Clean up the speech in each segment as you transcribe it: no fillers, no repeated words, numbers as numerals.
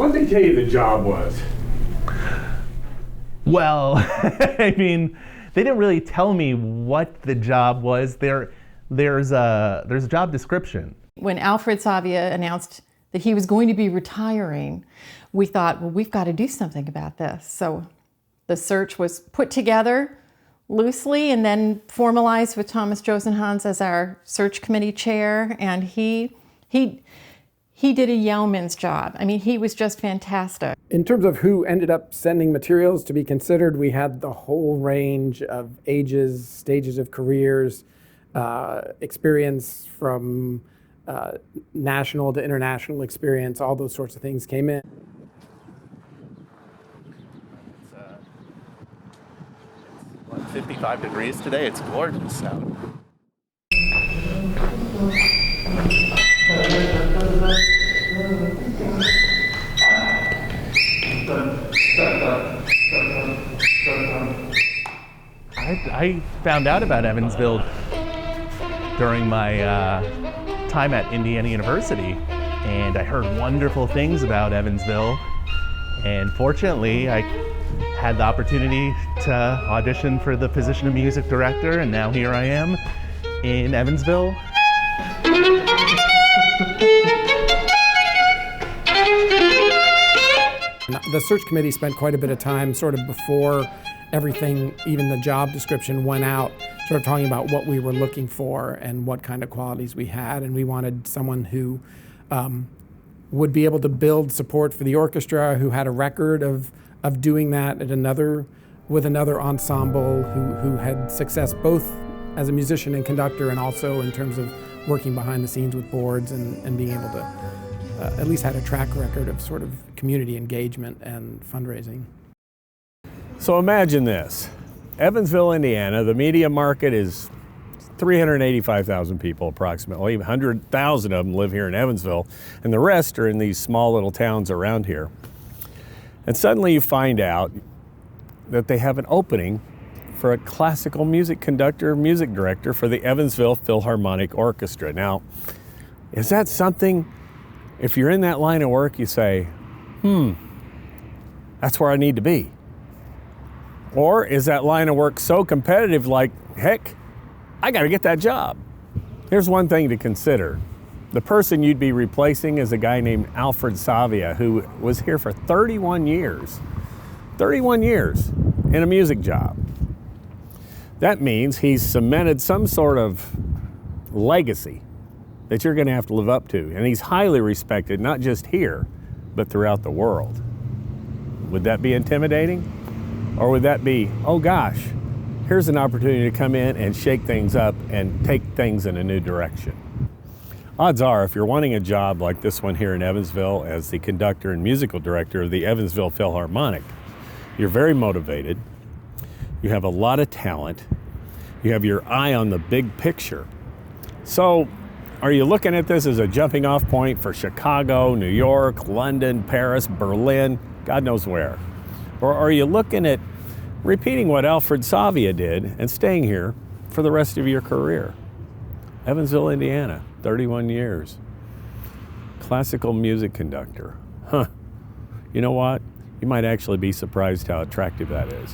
What did they tell you the job was? Well, I mean, they didn't really tell me what the job was. There's a job description. When Alfred Savia announced that he was going to be retiring, we thought, well, we've got to do something about this. So the search was put together loosely and then formalized with Thomas Josenhans as our search committee chair, and he did a yeoman's job. I mean, he was just fantastic. In terms of who ended up sending materials to be considered, we had the whole range of ages, stages of careers, experience from national to international experience, all those sorts of things came in. It's 55 degrees today. It's gorgeous out. I found out about Evansville during my time at Indiana University, and I heard wonderful things about Evansville, and fortunately I had the opportunity to audition for the position of music director, and now here I am in Evansville. The search committee spent quite a bit of time sort of before everything, even the job description went out, sort of talking about what we were looking for and what kind of qualities we had, and we wanted someone who would be able to build support for the orchestra, who had a record of doing that with another ensemble, who had success both as a musician and conductor and also in terms of working behind the scenes with boards and being able to at least had a track record of sort of community engagement and fundraising. So imagine this. Evansville, Indiana, the media market is 385,000 people approximately. 100,000 of them live here in Evansville, and the rest are in these small little towns around here. And suddenly you find out that they have an opening for a classical music conductor, music director for the Evansville Philharmonic Orchestra. Now, is that something, if you're in that line of work, you say, that's where I need to be? Or is that line of work so competitive, like, heck, I got to get that job? Here's one thing to consider. The person you'd be replacing is a guy named Alfred Savia, who was here for 31 years. 31 years in a music job. That means he's cemented some sort of legacy that you're going to have to live up to. And he's highly respected, not just here, but throughout the world. Would that be intimidating? Or would that be, oh gosh, here's an opportunity to come in and shake things up and take things in a new direction? Odds are, if you're wanting a job like this one here in Evansville as the conductor and musical director of the Evansville Philharmonic, you're very motivated, you have a lot of talent, you have your eye on the big picture. So, are you looking at this as a jumping off point for Chicago, New York, London, Paris, Berlin, God knows where? Or are you looking at repeating what Alfred Savia did and staying here for the rest of your career? Evansville, Indiana, 31 years. Classical music conductor. You know what? You might actually be surprised how attractive that is.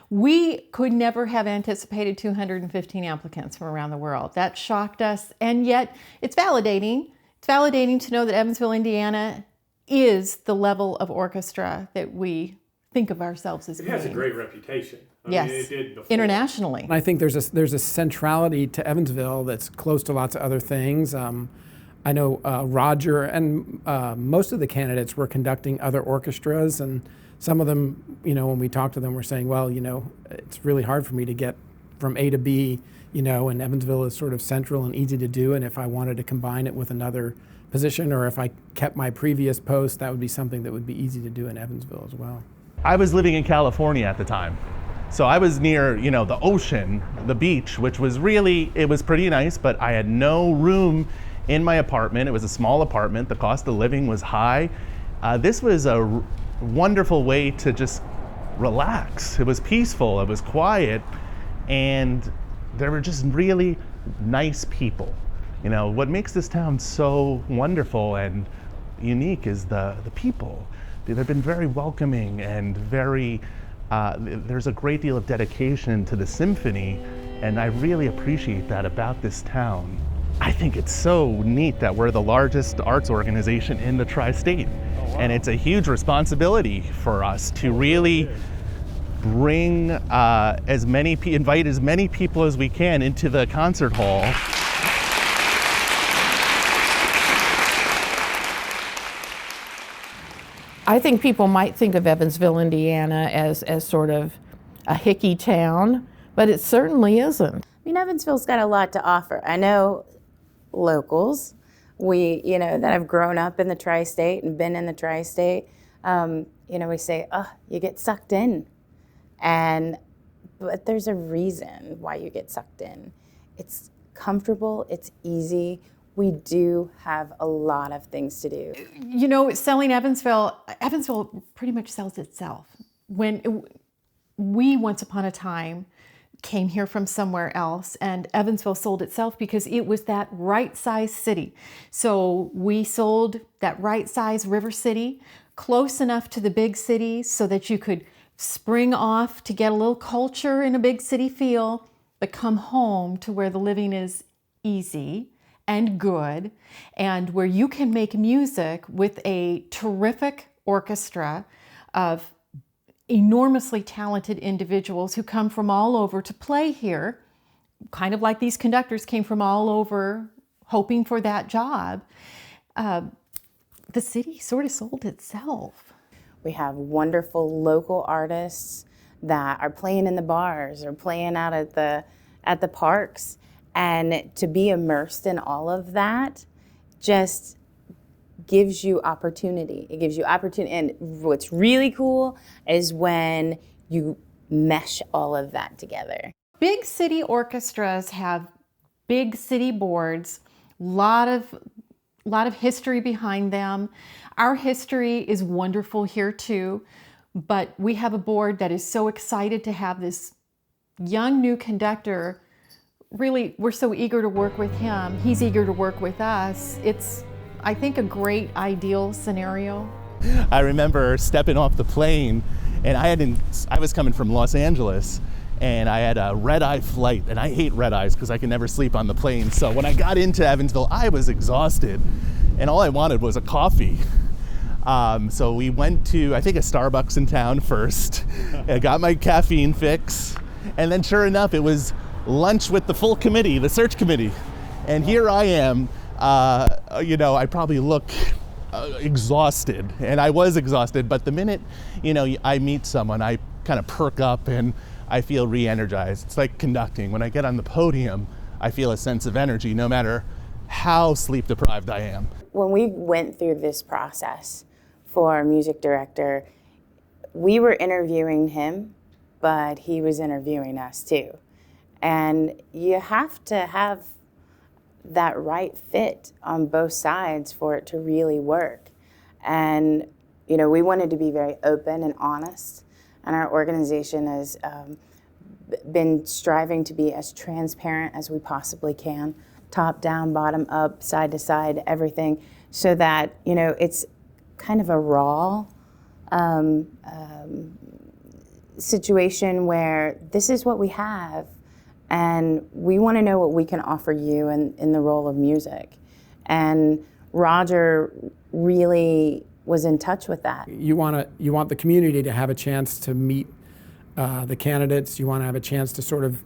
We could never have anticipated 215 applicants from around the world. That shocked us, and yet it's validating. It's validating to know that Evansville, Indiana is the level of orchestra that we think of ourselves as being. It has a great reputation. Yes, I mean, it did before. Internationally. I think there's a centrality to Evansville that's close to lots of other things. I know Roger and most of the candidates were conducting other orchestras, and some of them, when we talked to them, were saying, well, it's really hard for me to get from A to B, and Evansville is sort of central and easy to do, and if I wanted to combine it with another position, or if I kept my previous post, that would be something that would be easy to do in Evansville as well. I was living in California at the time. So I was near, the ocean, the beach, which was it was pretty nice, but I had no room in my apartment. It was a small apartment. The cost of living was high. This was a wonderful way to just relax. It was peaceful, it was quiet, and there were just really nice people. What makes this town so wonderful and unique is the people. They've been very welcoming and very, there's a great deal of dedication to the symphony, and I really appreciate that about this town. I think it's so neat that we're the largest arts organization in the tri-state. Oh, wow. And it's a huge responsibility for us to really bring invite as many people as we can into the concert hall. I think people might think of Evansville, Indiana as sort of a hicky town, but it certainly isn't. I mean, Evansville's got a lot to offer. I know locals, that have grown up in the tri-state and been in the tri-state, we say, oh, you get sucked in. But there's a reason why you get sucked in. It's comfortable, it's easy. We do have a lot of things to do. Selling Evansville pretty much sells itself. When we once upon a time came here from somewhere else, and Evansville sold itself because it was that right size city. So we sold that right size river city, close enough to the big cities so that you could spring off to get a little culture in a big city feel, but come home to where the living is easy and good, and where you can make music with a terrific orchestra of enormously talented individuals who come from all over to play here, kind of like these conductors came from all over hoping for that job. The city sort of sold itself. We have wonderful local artists that are playing in the bars or playing out at the parks. And to be immersed in all of that just gives you opportunity. It gives you opportunity. And what's really cool is when you mesh all of that together. Big city orchestras have big city boards, lot of history behind them. Our history is wonderful here too, but we have a board that is so excited to have this young new conductor. Really, we're so eager to work with him. He's eager to work with us. It's, I think, a great ideal scenario. I remember stepping off the plane, and I was coming from Los Angeles, and I had a red-eye flight, and I hate red-eyes because I can never sleep on the plane. So when I got into Evansville, I was exhausted, and all I wanted was a coffee. So we went to, I think, a Starbucks in town first. I got my caffeine fix, and then sure enough, it was lunch with the full committee, the search committee. And here I am, I probably look exhausted, and I was exhausted, but the minute, I meet someone, I kind of perk up and I feel re-energized. It's like conducting. When I get on the podium, I feel a sense of energy, no matter how sleep deprived I am. When we went through this process for music director, we were interviewing him, but he was interviewing us too. And you have to have that right fit on both sides for it to really work. And, we wanted to be very open and honest. And our organization has been striving to be as transparent as we possibly can, top down, bottom up, side to side, everything, so that, it's kind of a raw situation where this is what we have. And we want to know what we can offer you in the role of music. And Roger really was in touch with that. You want the community to have a chance to meet the candidates. You want to have a chance to sort of,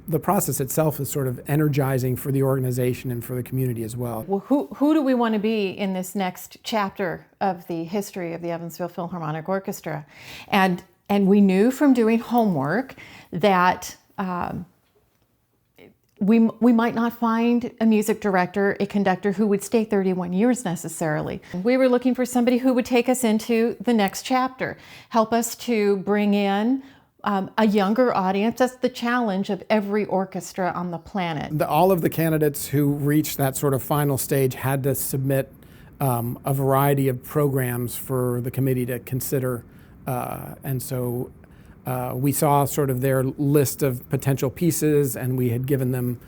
the process itself is sort of energizing for the organization and for the community as well. Well, who do we want to be in this next chapter of the history of the Evansville Philharmonic Orchestra? And we knew from doing homework that we might not find a music director, a conductor who would stay 31 years necessarily. We were looking for somebody who would take us into the next chapter, help us to bring in a younger audience. That's the challenge of every orchestra on the planet. All of the candidates who reached that sort of final stage had to submit a variety of programs for the committee to consider. And so we saw sort of their list of potential pieces, and we had given them,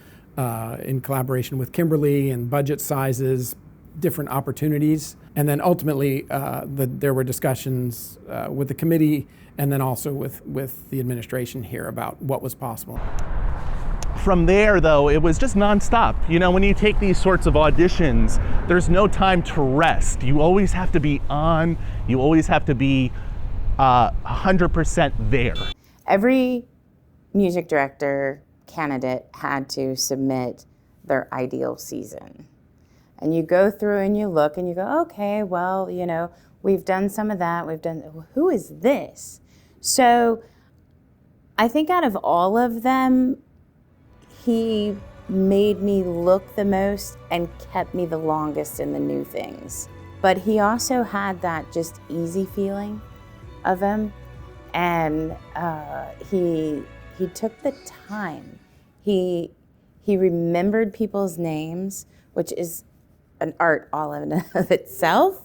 in collaboration with Kimberly, and budget sizes, different opportunities. And then ultimately, there were discussions with the committee and then also with the administration here about what was possible. From there, though, it was just nonstop. You know, when you take these sorts of auditions, there's no time to rest. You always have to be on. You always have to be 100% there. Every music director candidate had to submit their ideal season. And you go through and you look and you go, okay, well, you know, we've done some of that. Who is this? So I think out of all of them, he made me look the most and kept me the longest in the new things. But he also had that just easy feeling of him. And he took the time. He remembered people's names, which is an art all in and of itself.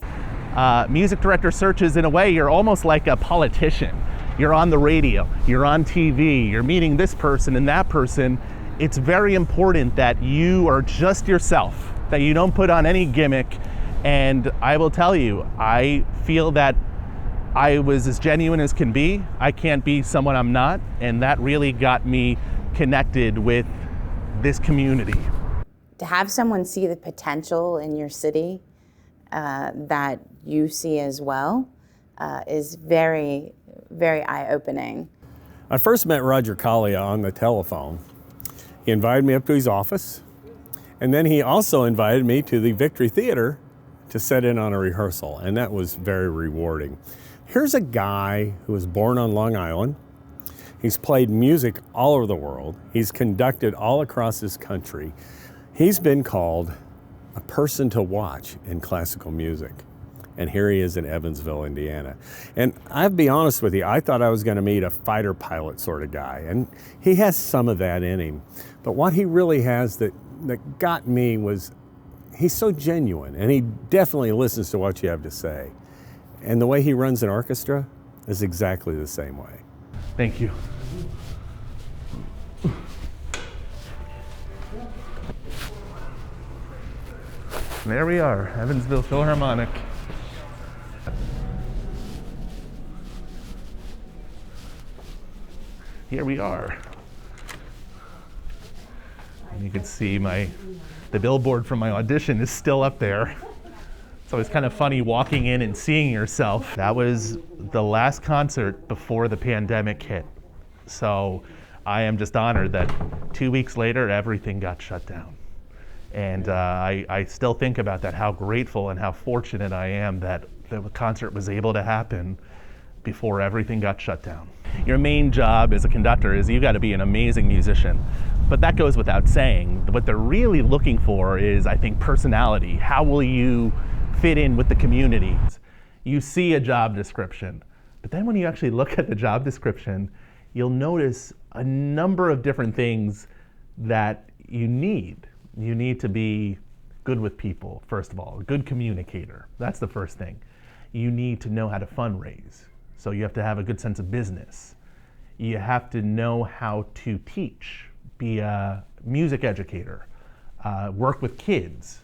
Music director searches, in a way, you're almost like a politician. You're on the radio, you're on TV, you're meeting this person and that person. It's very important that you are just yourself, that you don't put on any gimmick. And I will tell you, I feel that I was as genuine as can be. I can't be someone I'm not, and that really got me connected with this community. To have someone see the potential in your city that you see as well is very, very eye-opening. I first met Roger Kalia on the telephone. He invited me up to his office, and then he also invited me to the Victory Theater to set in on a rehearsal, and that was very rewarding. Here's a guy who was born on Long Island. He's played music all over the world. He's conducted all across this country. He's been called a person to watch in classical music. And here he is in Evansville, Indiana. And I'll be honest with you, I thought I was going to meet a fighter pilot sort of guy. And he has some of that in him. But what he really has that got me was he's so genuine, and he definitely listens to what you have to say. And the way he runs an orchestra is exactly the same way. Thank you. There we are, Evansville Philharmonic. Here we are. And you can see the billboard from my audition is still up there. It's always kind of funny walking in and seeing yourself. That was the last concert before the pandemic hit. So I am just honored that 2 weeks later, everything got shut down. And I still think about that, how grateful and how fortunate I am that the concert was able to happen before everything got shut down. Your main job as a conductor is you got to be an amazing musician. But that goes without saying. What they're really looking for is, I think, personality. How will you fit in with the community? You see a job description, but then when you actually look at the job description, you'll notice a number of different things that you need. You need to be good with people, first of all, a good communicator. That's the first thing. You need to know how to fundraise. So you have to have a good sense of business. You have to know how to teach, be a music educator, work with kids.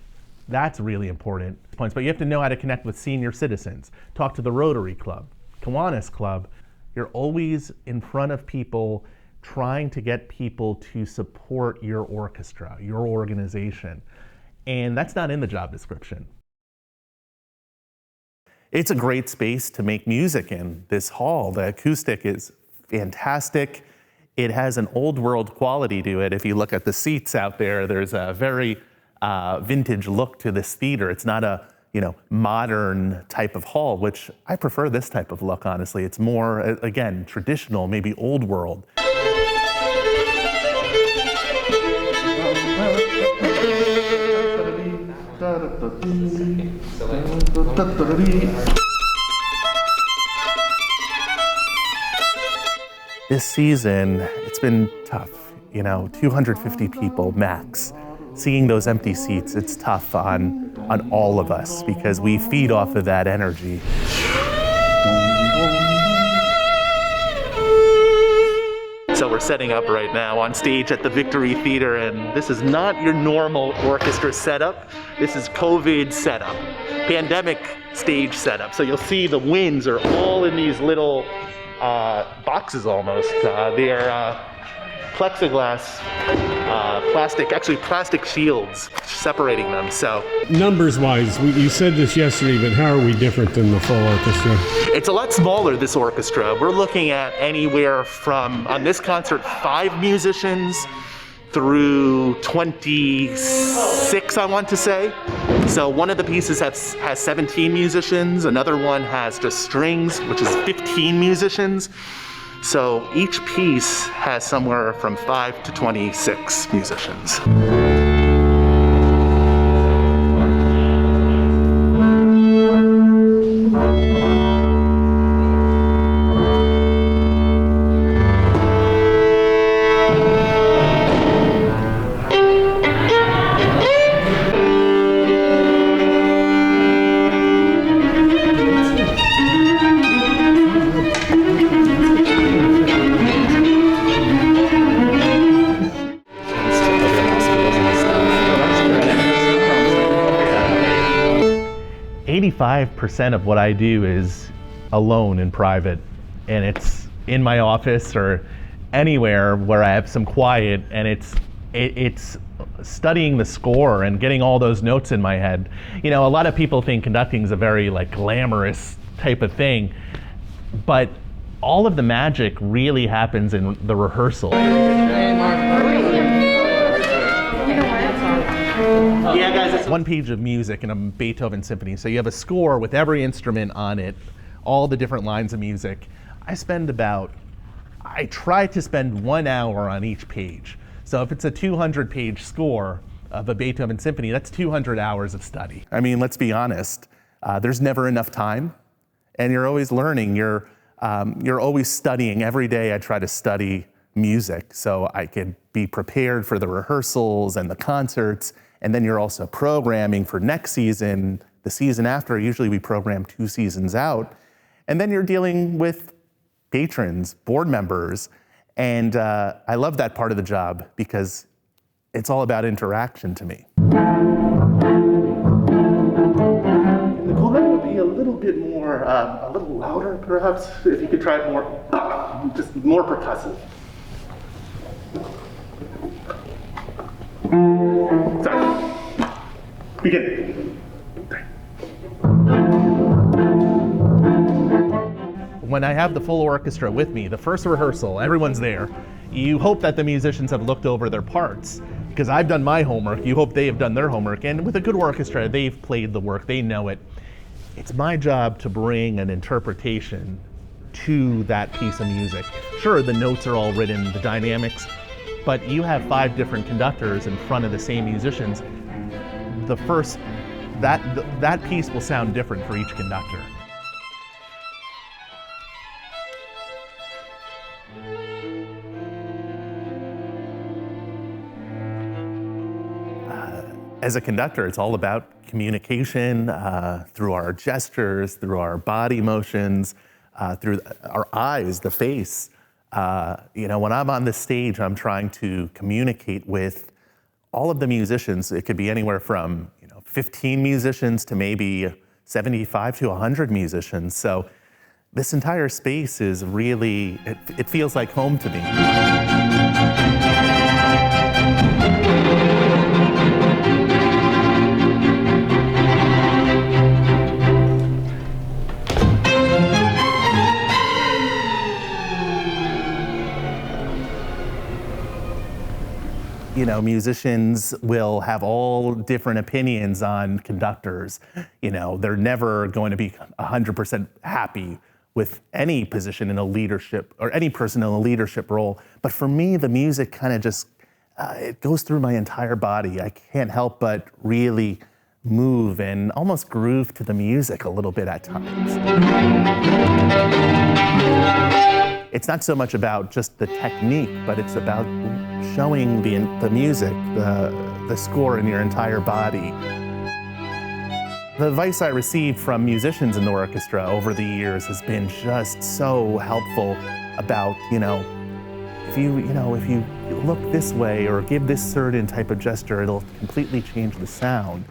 That's really important points. But you have to know how to connect with senior citizens, talk to the Rotary Club, Kiwanis Club. You're always in front of people trying to get people to support your orchestra, your organization. And that's not in the job description. It's a great space to make music in, this hall. The acoustic is fantastic. It has an old world quality to it. If you look at the seats out there, there's a very vintage look to this theater. It's not a modern type of hall, which I prefer this type of look, honestly. It's more, again, traditional, maybe old world. This season, it's been tough, 250 people max. Seeing those empty seats, it's tough on all of us because we feed off of that energy. So we're setting up right now on stage at the Victory Theater, and this is not your normal orchestra setup. This is COVID setup, pandemic stage setup. So you'll see the winds are all in these little boxes almost. They're plexiglass, plastic shields separating them. So Numbers-wise, you said this yesterday, but how are we different than the full orchestra? it's a lot smaller, this orchestra. We're looking at anywhere from, on this concert, 5 musicians through 26, I want to say. So one of the pieces has 17 musicians, another one has just strings, which is 15 musicians. So each piece has somewhere from 5 to 26 musicians. 85% of what I do is alone in private, and it's in my office or anywhere where I have some quiet, and it's studying the score and getting all those notes in my head. You know, a lot of people think conducting is a very glamorous type of thing, but all of the magic really happens in the rehearsal. Yeah, guys, it's one page of music in a Beethoven symphony. So you have a score with every instrument on it, all the different lines of music. I try to spend 1 hour on each page. So if it's a 200-page score of a Beethoven symphony, that's 200 hours of study. I mean, let's be honest, there's never enough time, and you're always learning. You're always studying. Every day I try to study music so I can be prepared for the rehearsals and the concerts. And then you're also programming for next season, the season after. Usually we program 2 seasons out. And then you're dealing with patrons, board members. And I love that part of the job because it's all about interaction to me. The chord would be a little bit more, a little louder perhaps, if you could try it more, just more percussive. Sorry. Begin. When I have the full orchestra with me, the first rehearsal, everyone's there. You hope that the musicians have looked over their parts, because I've done my homework. You hope they have done their homework. And with a good orchestra, they've played the work, they know it. It's my job to bring an interpretation to that piece of music. Sure, the notes are all written, the dynamics, but you have 5 different conductors in front of the same musicians. That piece will sound different for each conductor. As a conductor, it's all about communication through our gestures, through our body motions, through our eyes, the face. When I'm on the stage, I'm trying to communicate with all of the musicians. It could be anywhere from 15 musicians to maybe 75 to 100 musicians. So this entire space is really, it feels like home to me. Musicians will have all different opinions on conductors. They're never going to be 100% happy with any position in a leadership or any person in a leadership role. But for me, the music kind of just, it goes through my entire body. I can't help but really move and almost groove to the music a little bit at times. It's not so much about just the technique, but it's about showing the music, the score in your entire body. The advice I received from musicians in the orchestra over the years has been just so helpful about, if you look this way or give this certain type of gesture, it'll completely change the sound.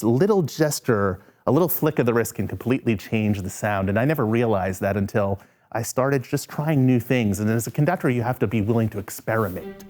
A little gesture, a little flick of the wrist can completely change the sound, and I never realized that until I started just trying new things. And as a conductor, you have to be willing to experiment.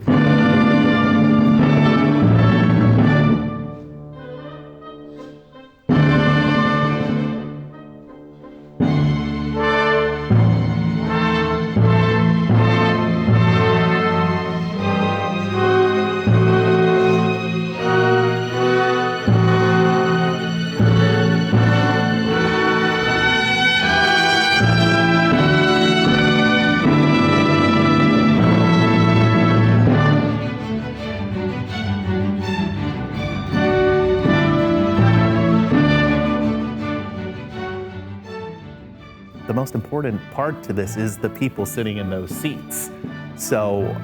The most important part to this is the people sitting in those seats. So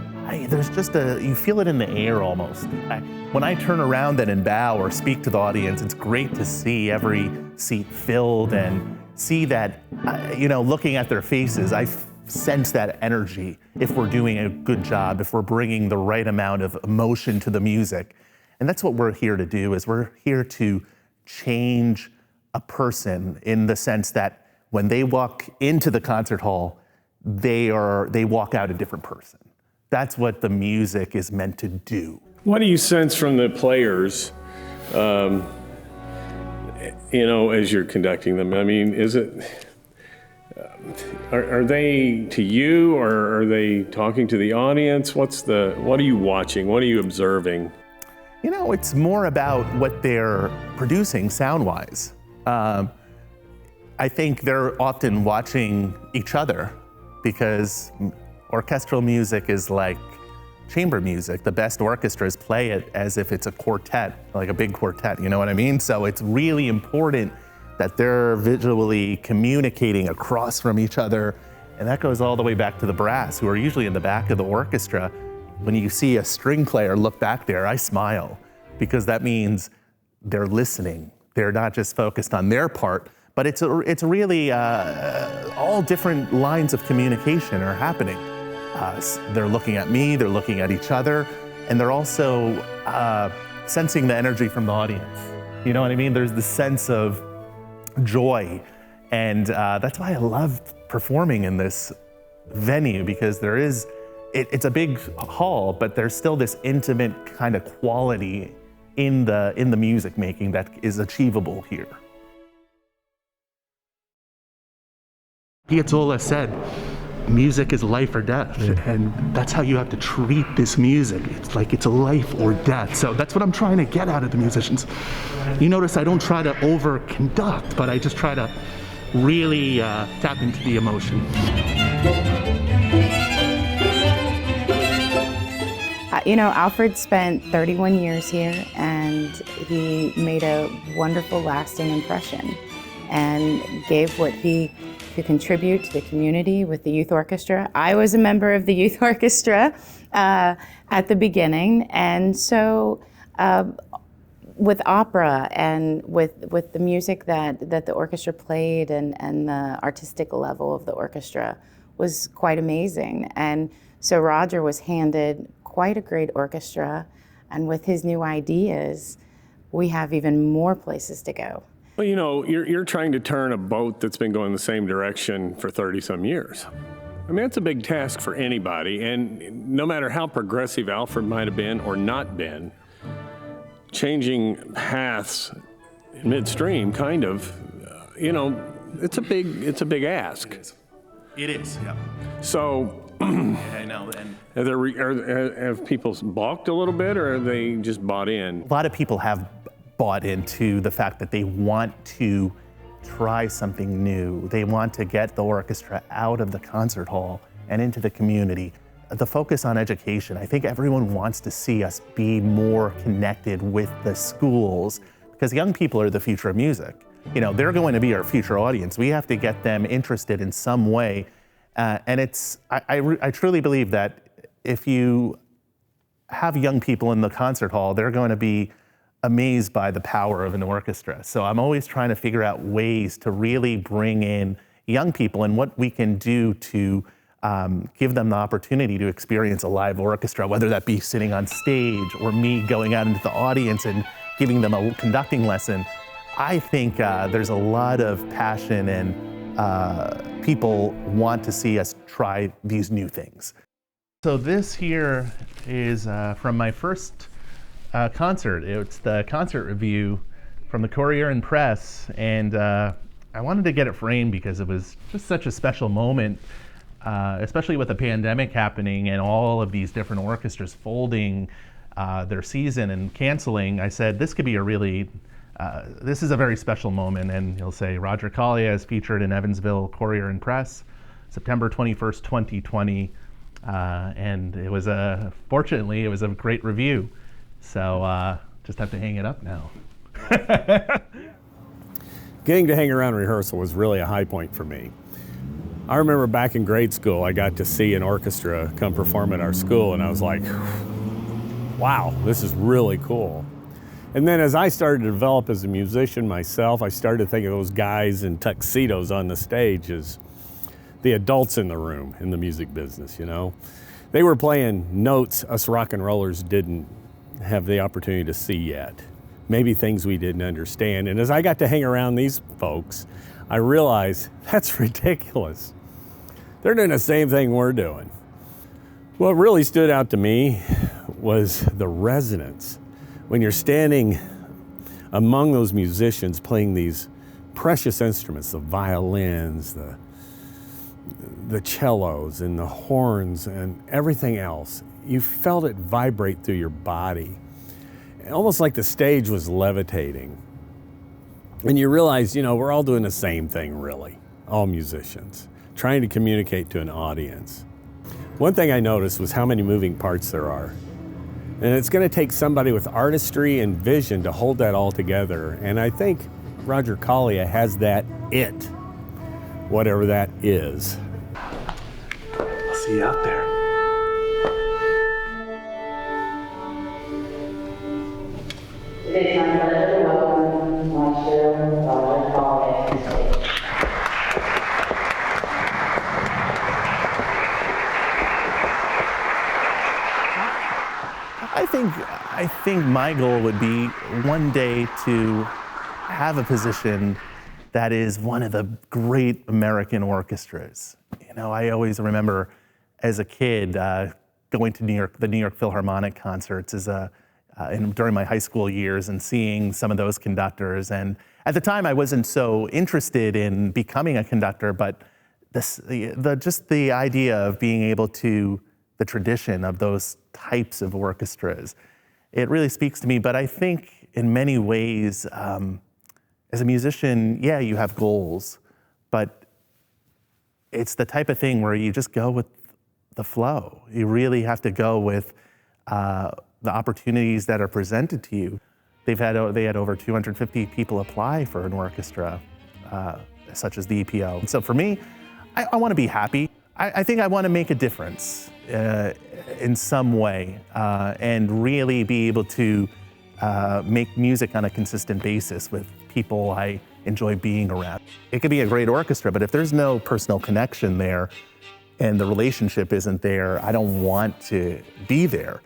there's just you feel it in the air almost. When I turn around and bow or speak to the audience, it's great to see every seat filled and see that, looking at their faces, I sense that energy if we're doing a good job, if we're bringing the right amount of emotion to the music. And that's what we're here to do, is we're here to change a person in the sense that when they walk into the concert hall, they walk out a different person. That's what the music is meant to do. What do you sense from the players, as you're conducting them? I mean, is it, are they to you, or are they talking to the audience? What are you watching? What are you observing? It's more about what they're producing sound-wise. I think they're often watching each other, because orchestral music is like chamber music. The best orchestras play it as if it's a quartet, like a big quartet, you know what I mean? So it's really important that they're visually communicating across from each other. And that goes all the way back to the brass, who are usually in the back of the orchestra. When you see a string player look back there, I smile, because that means they're listening. They're not just focused on their part, but it's really all different lines of communication are happening. They're looking at me, they're looking at each other, and they're also sensing the energy from the audience. You know what I mean? There's the sense of joy, and that's why I love performing in this venue, because it's a big hall, but there's still this intimate kind of quality in the music making that is achievable here. Piazzolla said, music is life or death, and that's how you have to treat this music. It's like it's a life or death. So that's what I'm trying to get out of the musicians. You notice I don't try to over-conduct, but I just try to really tap into the emotion. Alfred spent 31 years here, and he made a wonderful, lasting impression and gave what he could contribute to the community with the youth orchestra. I was a member of the youth orchestra at the beginning, and so with opera and with the music that the orchestra played and the artistic level of the orchestra was quite amazing. And so Roger was handed quite a great orchestra, and with his new ideas, we have even more places to go. Well, you're trying to turn a boat that's been going the same direction for 30-some years. I mean, that's a big task for anybody, and no matter how progressive Alfred might have been or not been, changing paths midstream, kind of, it's a big ask. It is, yeah. So, I know. And have people balked a little bit, or are they just bought in? a lot of people have bought into the fact that they want to try something new. They want to get the orchestra out of the concert hall and into the community. The focus on education, I think everyone wants to see us be more connected with the schools, because young people are the future of music. They're going to be our future audience. We have to get them interested in some way. And I truly believe that if you have young people in the concert hall, they're going to be amazed by the power of an orchestra. So I'm always trying to figure out ways to really bring in young people and what we can do to give them the opportunity to experience a live orchestra, whether that be sitting on stage or me going out into the audience and giving them a conducting lesson. I think there's a lot of passion and people want to see us try these new things. So this here is from my first concert. It's the concert review from the Courier and Press, and I wanted to get it framed because it was just such a special moment, especially with the pandemic happening and all of these different orchestras folding their season and canceling. I said, this could be a really, this is a very special moment, and you'll say Roger Kalia is featured in Evansville Courier and Press, September 21st, 2020, and it was fortunately, it was a great review. So just have to hang it up now. Getting to hang around rehearsal was really a high point for me. I remember back in grade school, I got to see an orchestra come perform at our school, and I was like, wow, this is really cool. And then as I started to develop as a musician myself, I started to think of those guys in tuxedos on the stage as the adults in the room in the music business, you know. They were playing notes us rock and rollers didn't have the opportunity to see yet. Maybe things we didn't understand. And as I got to hang around these folks, I realized that's ridiculous. They're doing the same thing we're doing. What really stood out to me was the resonance. When you're standing among those musicians playing these precious instruments, the violins, the cellos and the horns and everything else, you felt it vibrate through your body. Almost like the stage was levitating. And you realize, you know, we're all doing the same thing, really, all musicians, trying to communicate to an audience. One thing I noticed was how many moving parts there are. And it's going to take somebody with artistry and vision to hold that all together. And I think Roger Kalia has that it, whatever that is. I'll see you out there. It is my pleasure to welcome Maestro Roger Kalia to the stage. I think my goal would be one day to have a position that is one of the great American orchestras. You know, I always remember as a kid going to the New York Philharmonic concerts during my high school years and seeing some of those conductors. And at the time, I wasn't so interested in becoming a conductor, but just the idea of being able to, the tradition of those types of orchestras, it really speaks to me. But I think in many ways, as a musician, yeah, you have goals, but it's the type of thing where you just go with the flow. You really have to go with the opportunities that are presented to you. They had over 250 people apply for an orchestra, such as the EPO. And so for me, I want to be happy. I think I want to make a difference in some way and really be able to make music on a consistent basis with people I enjoy being around. It could be a great orchestra, but if there's no personal connection there and the relationship isn't there, I don't want to be there.